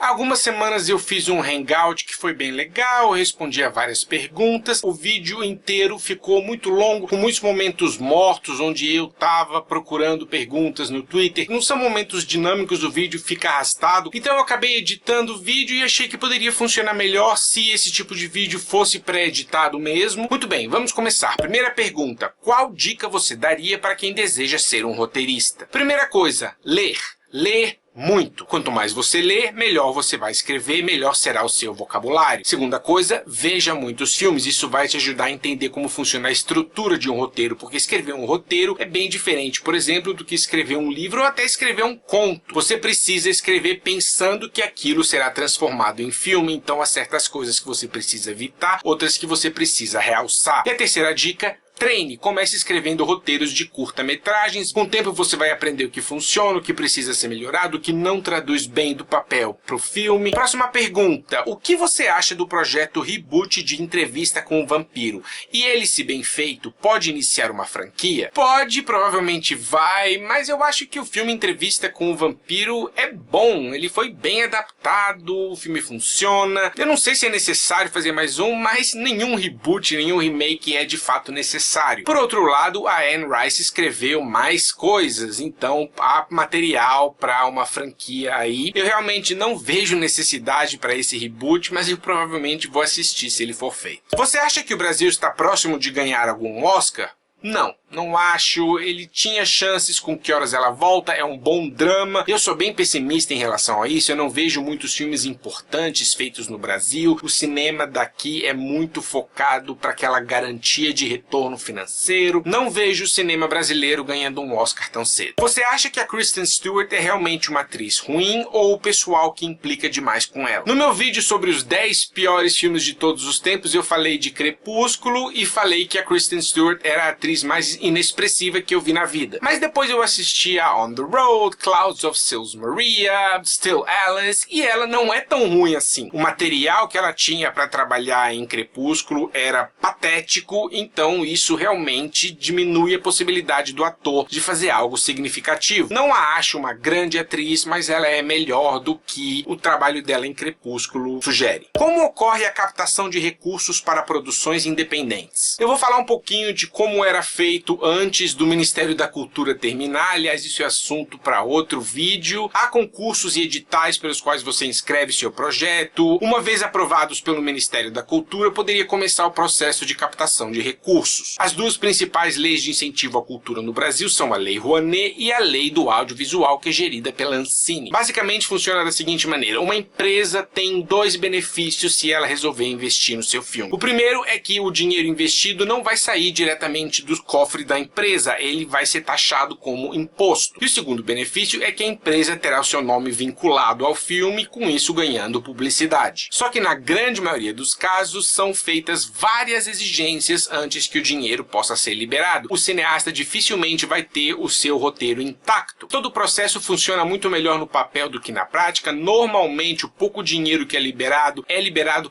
Há algumas semanas eu fiz um hangout que foi bem legal, eu respondi a várias perguntas. O vídeo inteiro ficou muito longo, com muitos momentos mortos, onde eu tava procurando perguntas no Twitter. Não são momentos dinâmicos, o vídeo fica arrastado. Então eu acabei editando o vídeo e achei que poderia funcionar melhor se esse tipo de vídeo fosse pré-editado mesmo. Muito bem, vamos começar. Primeira pergunta: qual dica você daria para quem deseja ser um roteirista? Primeira coisa, ler. Ler muito. Quanto mais você ler, melhor você vai escrever, melhor será o seu vocabulário. Segunda coisa, veja muitos filmes. Isso vai te ajudar a entender como funciona a estrutura de um roteiro, porque escrever um roteiro é bem diferente, por exemplo, do que escrever um livro ou até escrever um conto. Você precisa escrever pensando que aquilo será transformado em filme, então há certas coisas que você precisa evitar, outras que você precisa realçar. E a terceira dica: treine, comece escrevendo roteiros de curta-metragens. Com o tempo você vai aprender o que funciona, o que precisa ser melhorado, o que não traduz bem do papel para o filme. Próxima pergunta: o que você acha do projeto reboot de Entrevista com o Vampiro? E ele, se bem feito, pode iniciar uma franquia? Pode, provavelmente vai, mas eu acho que o filme Entrevista com o Vampiro é bom, ele foi bem adaptado, o filme funciona. Eu não sei se é necessário fazer mais um, mas nenhum reboot, nenhum remake é de fato necessário. Por outro lado, a Anne Rice escreveu mais coisas, então há material para uma franquia aí. Eu realmente não vejo necessidade para esse reboot, mas eu provavelmente vou assistir se ele for feito. Você acha que o Brasil está próximo de ganhar algum Oscar? Não acho. Ele tinha chances com Que Horas Ela Volta, é um bom drama. Eu sou bem pessimista em relação a isso, eu não vejo muitos filmes importantes feitos no Brasil. O cinema daqui é muito focado para aquela garantia de retorno financeiro. Não vejo o cinema brasileiro ganhando um Oscar tão cedo. Você acha que a Kristen Stewart é realmente uma atriz ruim ou o pessoal que implica demais com ela? No meu vídeo sobre os 10 piores filmes de todos os tempos, eu falei de Crepúsculo e falei que a Kristen Stewart era a atriz mais inexpressiva que eu vi na vida. Mas depois eu assisti a On the Road, Clouds of Sils Maria, Still Alice, e ela não é tão ruim assim. O material que ela tinha para trabalhar em Crepúsculo era patético, então isso realmente diminui a possibilidade do ator de fazer algo significativo. Não a acho uma grande atriz, mas ela é melhor do que o trabalho dela em Crepúsculo sugere. Como ocorre a captação de recursos para produções independentes? Eu vou falar um pouquinho de como era feito antes do Ministério da Cultura terminar. Aliás, isso é assunto para outro vídeo. Há concursos e editais pelos quais você inscreve seu projeto. Uma vez aprovados pelo Ministério da Cultura, poderia começar o processo de captação de recursos. As duas principais leis de incentivo à cultura no Brasil são a Lei Rouanet e a Lei do Audiovisual, que é gerida pela Ancine. Basicamente funciona da seguinte maneira: uma empresa tem dois benefícios se ela resolver investir no seu filme. O primeiro é que o dinheiro investido não vai sair diretamente do cofre da empresa, ele vai ser taxado como imposto. E o segundo benefício é que a empresa terá o seu nome vinculado ao filme, com isso ganhando publicidade. Só que na grande maioria dos casos são feitas várias exigências antes que o dinheiro possa ser liberado. O cineasta dificilmente vai ter o seu roteiro intacto. Todo o processo funciona muito melhor no papel do que na prática. Normalmente o pouco dinheiro que é liberado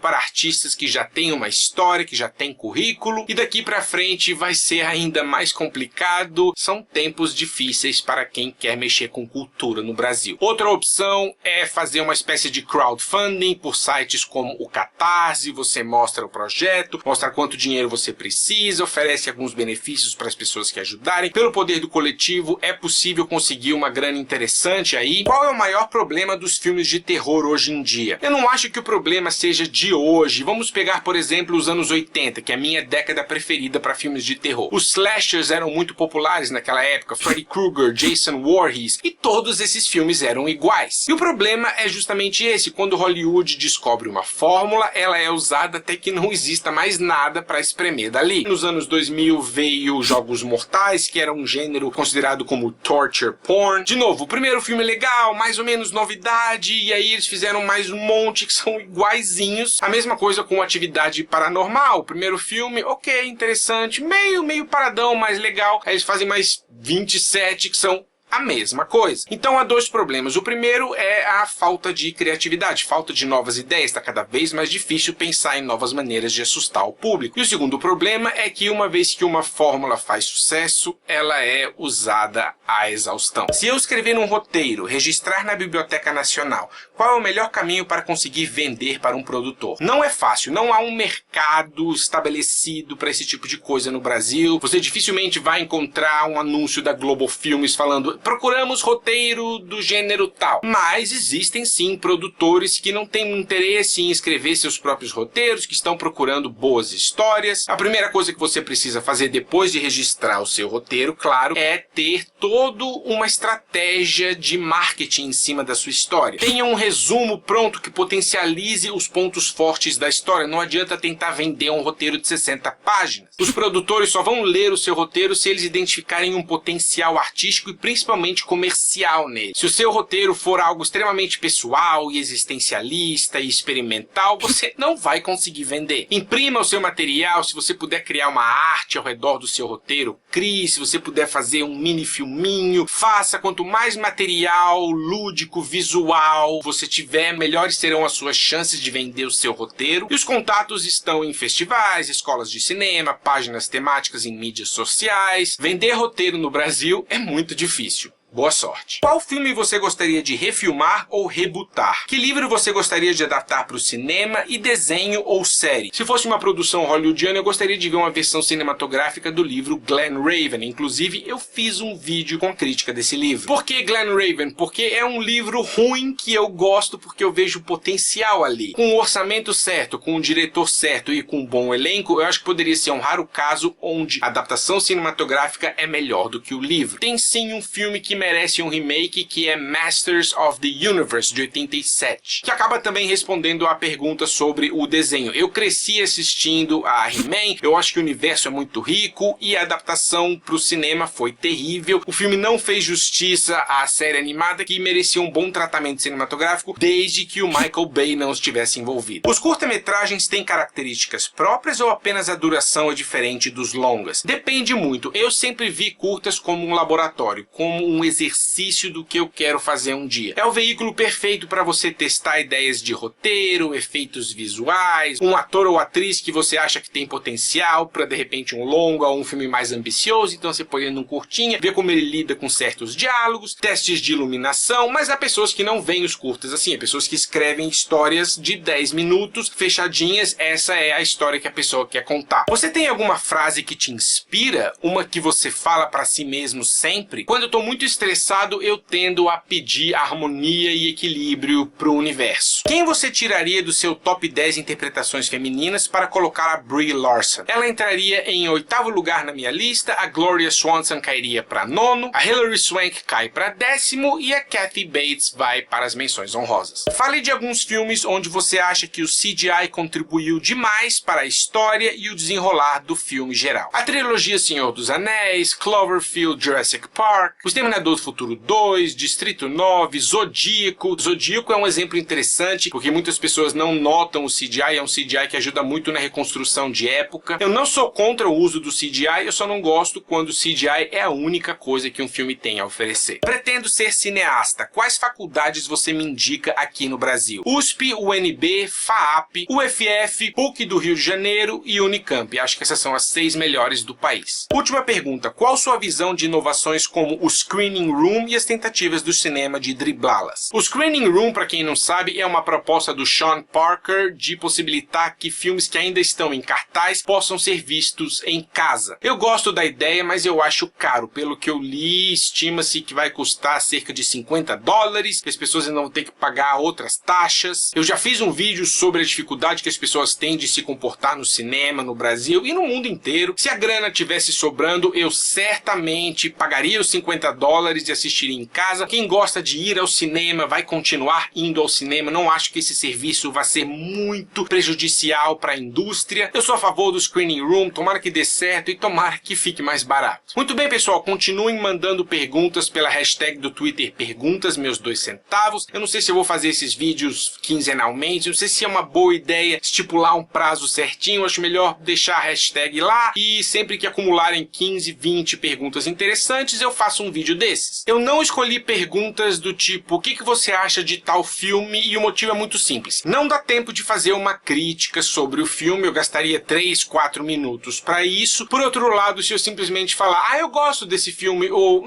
para artistas que já têm uma história, que já têm currículo, e daqui para frente vai ser ainda mais complicado. São tempos difíceis para quem quer mexer com cultura no Brasil. Outra opção é fazer uma espécie de crowdfunding por sites como o Catarse. Você mostra o projeto, mostra quanto dinheiro você precisa, oferece alguns benefícios para as pessoas que ajudarem. Pelo poder do coletivo é possível conseguir uma grana interessante aí. Qual é o maior problema dos filmes de terror hoje em dia? Eu não acho que o problema seja de hoje. Vamos pegar, por exemplo, os anos 80, que é a minha década preferida para filmes de terror. Os slashers eram muito populares naquela época, Freddy Krueger, Jason Voorhees, e todos esses filmes eram iguais. E o problema é justamente esse: quando Hollywood descobre uma fórmula, ela é usada até que não exista mais nada para espremer dali. Nos anos 2000 veio Jogos Mortais, que era um gênero considerado como torture porn. De novo, o primeiro filme legal, mais ou menos novidade, e aí eles fizeram mais um monte que são iguaizinhos. A mesma coisa com Atividade Paranormal. O primeiro filme, ok, interessante, meio paradão, mais legal. Aí eles fazem mais 27 que são a mesma coisa. Então há dois problemas. O primeiro é a falta de criatividade, falta de novas ideias. Está cada vez mais difícil pensar em novas maneiras de assustar o público. E o segundo problema é que uma vez que uma fórmula faz sucesso, ela é usada à exaustão. Se eu escrever um roteiro, registrar na Biblioteca Nacional, qual é o melhor caminho para conseguir vender para um produtor? Não é fácil, não há um mercado estabelecido para esse tipo de coisa no Brasil. Você dificilmente vai encontrar um anúncio da Globo Filmes falando procuramos roteiro do gênero tal. Mas existem sim produtores que não têm interesse em escrever seus próprios roteiros, que estão procurando boas histórias. A primeira coisa que você precisa fazer depois de registrar o seu roteiro, claro, é ter toda uma estratégia de marketing em cima da sua história. Tenha um resumo pronto que potencialize os pontos fortes da história. Não adianta tentar vender um roteiro de 60 páginas. Os produtores só vão ler o seu roteiro se eles identificarem um potencial artístico e principalmente comercial nele. Se o seu roteiro for algo extremamente pessoal e existencialista e experimental, você não vai conseguir vender. Imprima o seu material. Se você puder criar uma arte ao redor do seu roteiro, crie. Se você puder fazer um mini filminho, faça. Quanto mais material lúdico, visual você tiver, melhores serão as suas chances de vender o seu roteiro. E os contatos estão em festivais, escolas de cinema, páginas temáticas em mídias sociais. Vender roteiro no Brasil é muito difícil. Boa sorte. Qual filme você gostaria de refilmar ou rebootar? Que livro você gostaria de adaptar para o cinema e desenho ou série? Se fosse uma produção hollywoodiana, eu gostaria de ver uma versão cinematográfica do livro Glenraven. Inclusive, eu fiz um vídeo com crítica desse livro. Por que Glenraven? Porque é um livro ruim que eu gosto porque eu vejo potencial ali. Com o orçamento certo, com o diretor certo e com um bom elenco, eu acho que poderia ser um raro caso onde a adaptação cinematográfica é melhor do que o livro. Tem sim um filme que merece um remake, que é Masters of the Universe, de 87, que acaba também respondendo à pergunta sobre o desenho. Eu cresci assistindo a He-Man, eu acho que o universo é muito rico e a adaptação para o cinema foi terrível. O filme não fez justiça à série animada, que merecia um bom tratamento cinematográfico desde que o Michael Bay não estivesse envolvido. Os curta-metragens têm características próprias ou apenas a duração é diferente dos longas? Depende muito. Eu sempre vi curtas como um laboratório, como um exercício do que eu quero fazer um dia. É o veículo perfeito para você testar ideias de roteiro, efeitos visuais, um ator ou atriz que você acha que tem potencial para de repente um longa ou um filme mais ambicioso, então você põe ele num curtinha, vê como ele lida com certos diálogos, testes de iluminação, mas há pessoas que não veem os curtas assim, há pessoas que escrevem histórias de 10 minutos, fechadinhas, essa é a história que a pessoa quer contar. Você tem alguma frase que te inspira? Uma que você fala para si mesmo sempre? Quando eu tô muito estressado, eu tendo a pedir harmonia e equilíbrio pro universo. Quem você tiraria do seu top 10 interpretações femininas para colocar a Brie Larson? Ela entraria em 8º lugar na minha lista, a Gloria Swanson cairia para 9º, a Hilary Swank cai para 10º e a Kathy Bates vai para as menções honrosas. Fale de alguns filmes onde você acha que o CGI contribuiu demais para a história e o desenrolar do filme geral. A trilogia Senhor dos Anéis, Cloverfield, Jurassic Park, Os Terminador do Futuro 2, Distrito 9, Zodíaco. Zodíaco é um exemplo interessante, porque muitas pessoas não notam o CGI, é um CGI que ajuda muito na reconstrução de época. Eu não sou contra o uso do CGI, eu só não gosto quando o CGI é a única coisa que um filme tem a oferecer. Pretendo ser cineasta. Quais faculdades você me indica aqui no Brasil? USP, UNB, FAAP, UFF, PUC do Rio de Janeiro e Unicamp. Acho que essas são as 6 melhores do país. Última pergunta. Qual sua visão de inovações como o Screening Room e as tentativas do cinema de driblá-las? O Screening Room, para quem não sabe, é uma proposta do Sean Parker de possibilitar que filmes que ainda estão em cartaz possam ser vistos em casa. Eu gosto da ideia, mas eu acho caro. Pelo que eu li, estima-se que vai custar cerca de $50, que as pessoas ainda vão ter que pagar outras taxas. Eu já fiz um vídeo sobre a dificuldade que as pessoas têm de se comportar no cinema, no Brasil e no mundo inteiro. Se a grana tivesse sobrando, eu certamente pagaria os $50 e assistiria em casa. Quem gosta de ir ao cinema vai continuar indo ao cinema. Não acho que esse serviço vai ser muito prejudicial para a indústria. Eu sou a favor do Screening Room, tomara que dê certo e tomara que fique mais barato. Muito bem, pessoal, continuem mandando perguntas pela hashtag do Twitter Perguntas, meus 2 centavos. Eu não sei se eu vou fazer esses vídeos quinzenalmente, não sei se é uma boa ideia estipular um prazo certinho, eu acho melhor deixar a hashtag lá e sempre que acumularem 15, 20 perguntas interessantes, eu faço um vídeo desse. desses. Eu não escolhi perguntas do tipo, o que você acha de tal filme? E o motivo é muito simples. Não dá tempo de fazer uma crítica sobre o filme, eu gastaria 3, 4 minutos para isso. Por outro lado, se eu simplesmente falar, eu gosto desse filme, ou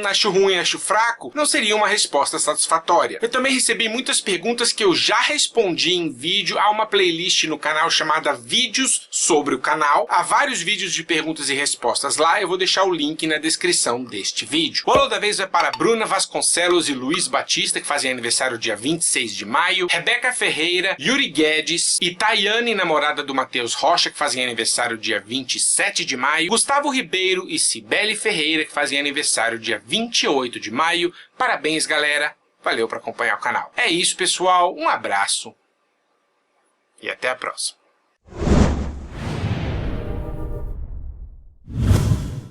acho ruim, acho fraco, não seria uma resposta satisfatória. Eu também recebi muitas perguntas que eu já respondi em vídeo. Há uma playlist no canal chamada Vídeos sobre o canal. Há vários vídeos de perguntas e respostas lá, eu vou deixar o link na descrição deste vídeo. O alô da vez vai para Bruna Vasconcelos e Luiz Batista, que fazem aniversário dia 26 de maio, Rebeca Ferreira, Yuri Guedes e Tayane, namorada do Matheus Rocha, que fazem aniversário dia 27 de maio, Gustavo Ribeiro e Cibele Ferreira, que fazem aniversário dia 28 de maio. Parabéns, galera! Valeu por acompanhar o canal. É isso, pessoal. Um abraço e até a próxima.